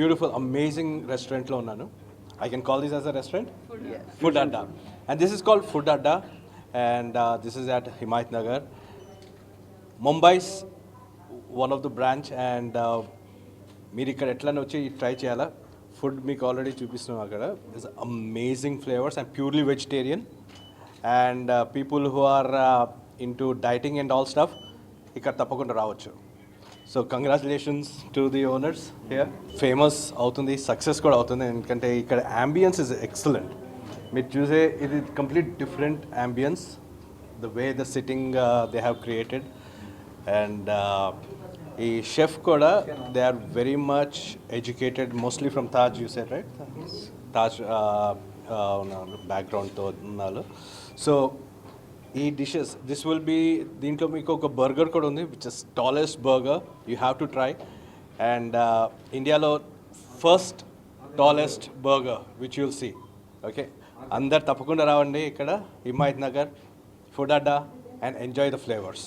beautiful, amazing restaurant lo unnanu. I can call this as a restaurant? Food Adda. And this is called Food Adda, and this is at Himayathnagar. Mumbai's one of the branch, and మీరు ఇక్కడ ఎట్లా వచ్చి try చేయాలా. Food మీకు already చూపిస్తున్నాం అక్కడ. It's amazing flavours and purely vegetarian, and people who are into dieting and all stuff ఇక్కడ తప్పకుండా రావచ్చు. So congratulations to the owners here. Famous అవుతుంది, సక్సెస్ కూడా అవుతుంది, ఎందుకంటే ఇక్కడ అంబియన్స్ ఇస్ ఎక్సలెంట్. మీరు చూసే ఇది complete different ambience, the way the sitting they have created. And ఈ షెఫ్ కూడా they are very much educated, mostly from Taj. You said right? Taj బ్యాక్గ్రౌండ్తో ఉన్నారు. సో ఈ డిషెస్, దిస్ విల్ బీ, దీంట్లో మీకు ఒక బర్గర్ కూడా ఉంది, which is tallest burger. You have to try. And ఇండియాలో first tallest burger which you'll see. Okay, అందరు తప్పకుండా రావండి ఇక్కడ Himayat Nagar, food adda, and enjoy the flavours.